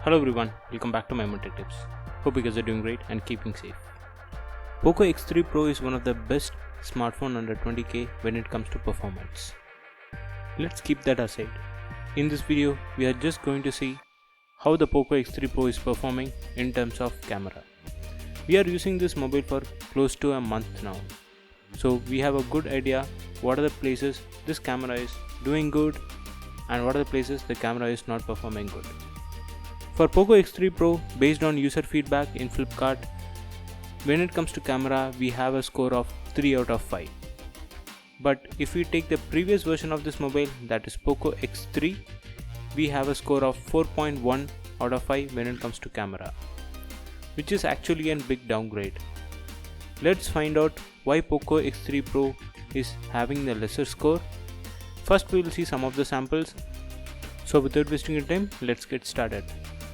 Hello everyone, welcome back to my Tech Tips. Hope you guys are doing great and keeping safe. Poco X3 Pro is one of the best smartphone under 20k when it comes to performance. Let's keep that aside. In this video, we are just going to see how the Poco X3 Pro is performing in terms of camera. We are using this mobile for close to a month now. So we have a good idea what are the places this camera is doing good and what are the places the camera is not performing good. For Poco X3 Pro, based on user feedback in Flipkart, when it comes to camera, we have a score of 3 out of 5. But if we take the previous version of this mobile, that is Poco X3, we have a score of 4.1 out of 5 when it comes to camera, which is actually a big downgrade. Let's find out why Poco X3 Pro is having the lesser score. First, we will see some of the samples. So without wasting your time, let's get started.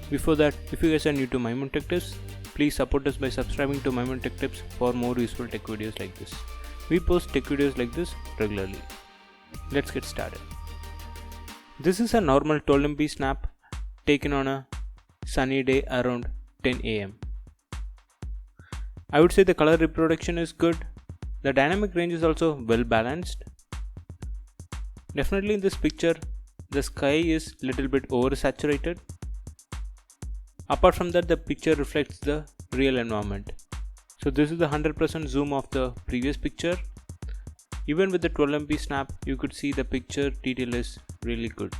Before that, if you guys are new to Tech Tips, please support us by subscribing to Tech Tips for more useful tech videos like this. We post tech videos like this regularly. Let's get started. This is a normal 12MP snap taken on a sunny day around 10 am. I would say the color reproduction is good. The dynamic range is also well balanced. Definitely in this picture, the sky is little bit oversaturated. Apart from that, the picture reflects the real environment. So this is the 100% zoom of the previous picture. Even with the 12MP snap, you could see the picture detail is really good.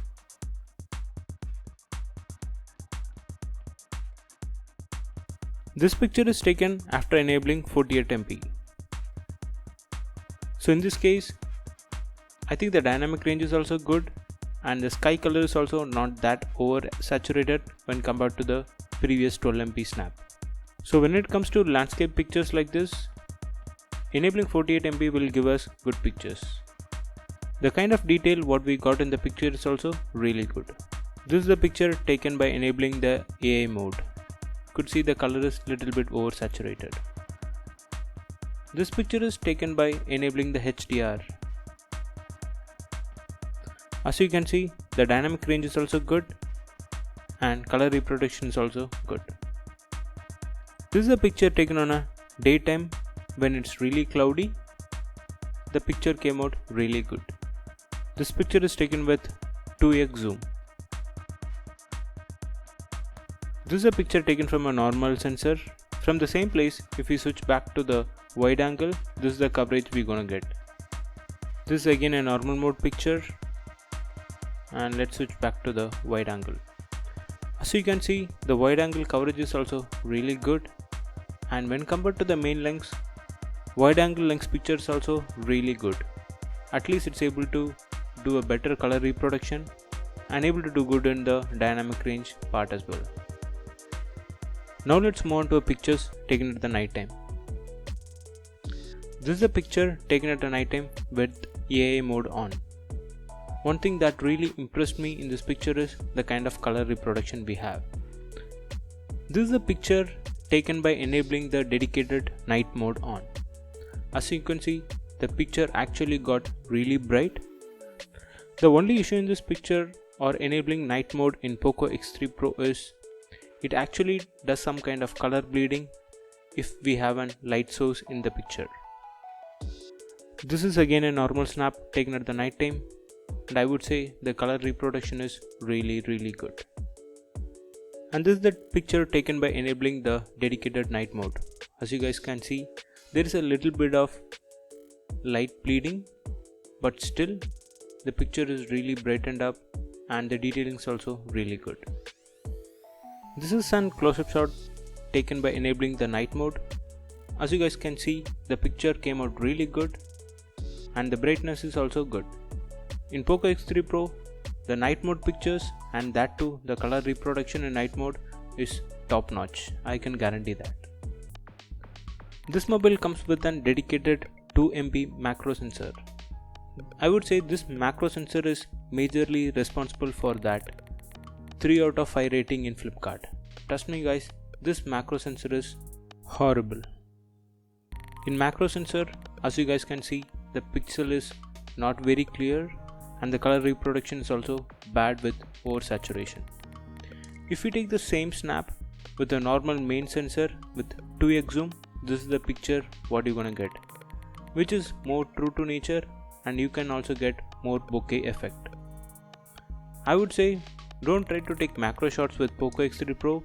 This picture is taken after enabling 48MP. So in this case, I think the dynamic range is also good and the sky color is also not that oversaturated when compared to the previous 12MP snap. So when it comes to landscape pictures like this, enabling 48MP will give us good pictures. The kind of detail what we got in the picture is also really good. This is the picture taken by enabling the AI mode. Could see the color is little bit oversaturated. This picture is taken by enabling the HDR. As you can see, the dynamic range is also good and color reproduction is also good. This is a picture taken on a daytime when it's really cloudy. The picture came out really good. This picture is taken with 2x zoom. This is a picture taken from a normal sensor. From the same place, if we switch back to the wide angle, this is the coverage we're gonna get. This is again a normal mode picture. And let's switch back to the wide angle. As you can see, the wide angle coverage is also really good, and when compared to the main lens, wide angle lens picture is also really good. At least it's able to do a better color reproduction and able to do good in the dynamic range part as well. Now let's move on to pictures taken at the night time. This is a picture taken at the night time with AI mode on. One thing that really impressed me in this picture is the kind of color reproduction we have. This is a picture taken by enabling the dedicated night mode on. As you can see, the picture actually got really bright. The only issue in this picture or enabling night mode in Poco X3 Pro is it actually does some kind of color bleeding if we have a light source in the picture. This is again a normal snap taken at the night time. And I would say the color reproduction is really good. And this is the picture taken by enabling the dedicated night mode. As you guys can see, there is a little bit of light bleeding, but still the picture is really brightened up and the detailing is also really good. This is a close-up shot taken by enabling the night mode. As you guys can see, the picture came out really good and the brightness is also good. In Poco X3 Pro, the night mode pictures and that too the color reproduction in night mode is top notch. I can guarantee that. This mobile comes with a dedicated 2MP macro sensor. I would say this macro sensor is majorly responsible for that 3 out of 5 rating in Flipkart. Trust me guys, this macro sensor is horrible. In macro sensor, as you guys can see, the pixel is not very clear and the color reproduction is also bad with oversaturation. If we take the same snap with a normal main sensor with 2x zoom, this is the picture what you're gonna get, which is more true to nature, and you can also get more bokeh effect. I would say don't try to take macro shots with Poco X3 Pro.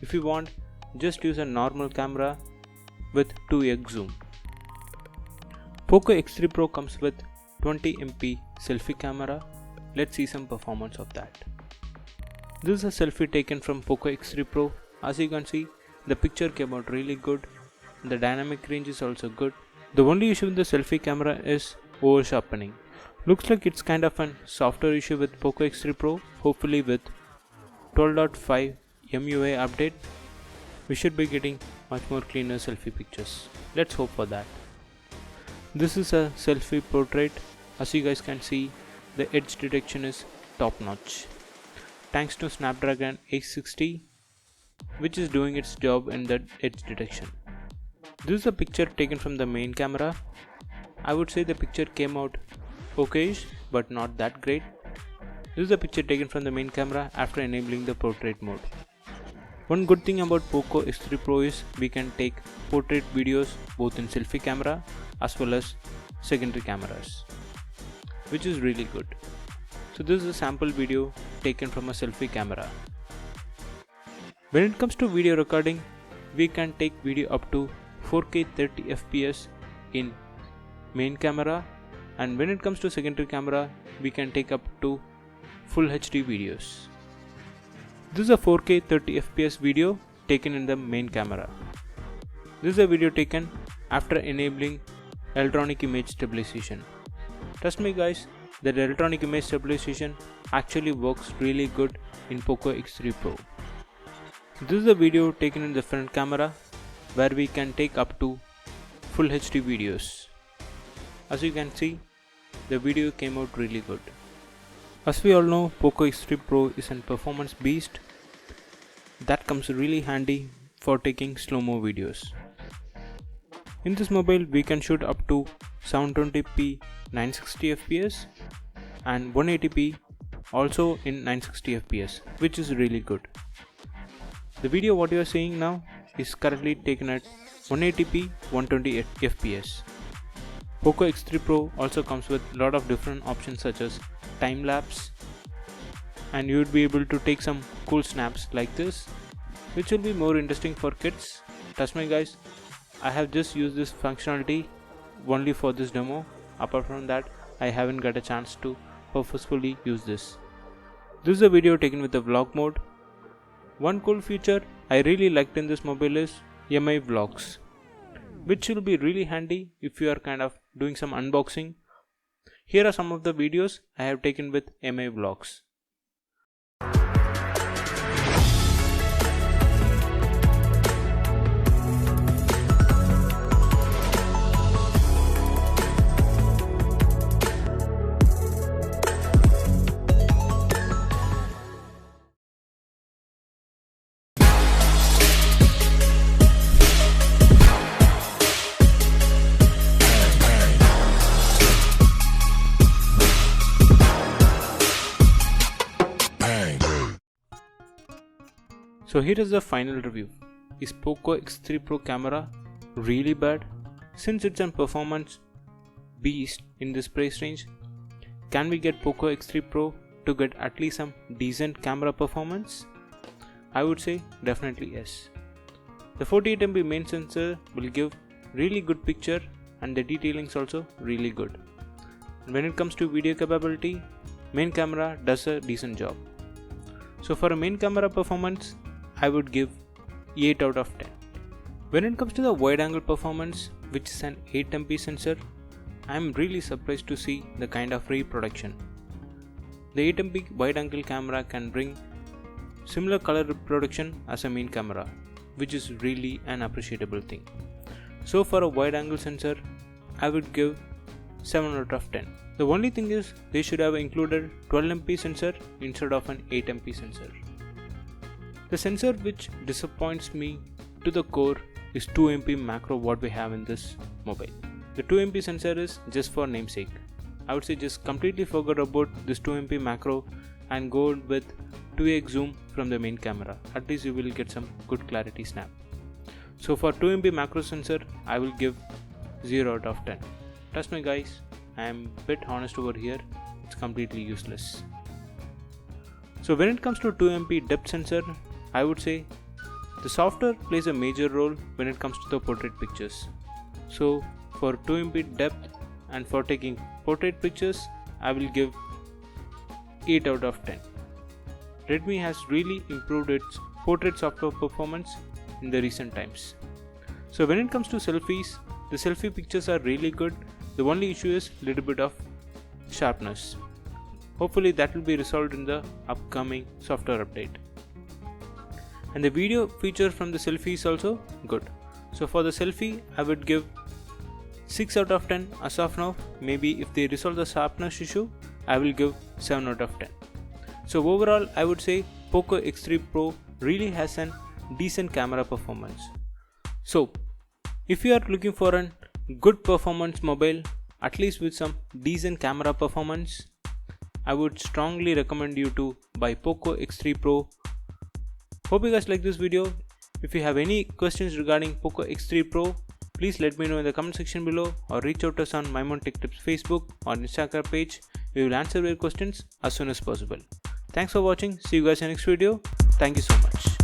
If you want, just use a normal camera with 2x zoom. Poco X3 Pro comes with 20MP selfie camera. Let's see some performance of that. This is a selfie taken from Poco X3 Pro. As you can see, the picture came out really good. The dynamic range is also good. The only issue with the selfie camera is over sharpening. Looks like it's kind of a softer issue with Poco X3 Pro. Hopefully with 12.5 MUI update, we should be getting much more cleaner selfie pictures. Let's hope for that. This is a selfie portrait. As you guys can see, the edge detection is top notch. Thanks to Snapdragon 860, which is doing its job in the edge detection. This is a picture taken from the main camera. I would say the picture came out okayish, but not that great. This is a picture taken from the main camera after enabling the portrait mode. One good thing about Poco X3 Pro is we can take portrait videos both in selfie camera as well as secondary cameras, which is really good. So this is a sample video taken from a selfie camera. When it comes to video recording, we can take video up to 4K 30 FPS in main camera, and when it comes to secondary camera, we can take up to full HD videos. This is a 4K 30 FPS video taken in the main camera. This is a video taken after enabling electronic image stabilization. Trust me guys, that electronic image stabilization actually works really good in Poco X3 Pro. This is a video taken in the front camera where we can take up to full HD videos. As you can see, the video came out really good. As we all know, Poco X3 Pro is a performance beast that comes really handy for taking slow-mo videos. In this mobile, we can shoot up to 720p 960 fps and 180p also in 960 fps, which is really good. The video what you are seeing now is currently taken at 180p 120 fps. Poco X3 Pro also comes with a lot of different options such as time lapse, and you would be able to take some cool snaps like this, which will be more interesting for kids. Trust me guys, I have just used this functionality only for this demo. Apart from that, I haven't got a chance to purposefully use this. This is a video taken with the vlog mode. One cool feature I really liked in this mobile is MI vlogs, which will be really handy if you are kind of doing some unboxing. Here are some of the videos I have taken with MI vlogs. So here is the final review. Is Poco X3 Pro camera really bad? Since it's a performance beast in this price range, can we get Poco X3 Pro to get at least some decent camera performance? I would say definitely yes. The 48MP main sensor will give really good picture and the detailing is also really good. And when it comes to video capability, main camera does a decent job. So for a main camera performance, I would give 8 out of 10. When it comes to the wide angle performance, which is an 8MP sensor, I am really surprised to see the kind of reproduction. The 8MP wide angle camera can bring similar color reproduction as a main camera, which is really an appreciable thing. So for a wide angle sensor, I would give 7 out of 10. The only thing is they should have included 12MP sensor instead of an 8MP sensor. The sensor which disappoints me to the core is 2MP macro what we have in this mobile. The 2MP sensor is just for namesake. I would say just completely forget about this 2MP macro and go with 2x zoom from the main camera. At least you will get some good clarity snap. So for 2MP macro sensor, I will give 0 out of 10. Trust me guys, I am a bit honest over here, it's completely useless. So when it comes to 2MP depth sensor, I would say the software plays a major role when it comes to the portrait pictures. So for 2MP depth and for taking portrait pictures, I will give 8 out of 10. Redmi has really improved its portrait software performance in the recent times. So when it comes to selfies, the selfie pictures are really good. The only issue is little bit of sharpness. Hopefully that will be resolved in the upcoming software update. And the video feature from the selfie is also good. So for the selfie, I would give 6 out of 10 as of now. Maybe if they resolve the sharpness issue, I will give 7 out of 10. So overall, I would say Poco X3 Pro really has an decent camera performance. So if you are looking for a good performance mobile, at least with some decent camera performance, I would strongly recommend you to buy Poco X3 Pro. Hope you guys like this video. If you have any questions regarding Poco X3 Pro, please let me know in the comment section below or reach out to us on Maimon Tech Tips Facebook or Instagram page. We will answer your questions as soon as possible. Thanks for watching. See you guys in the next video. Thank you so much.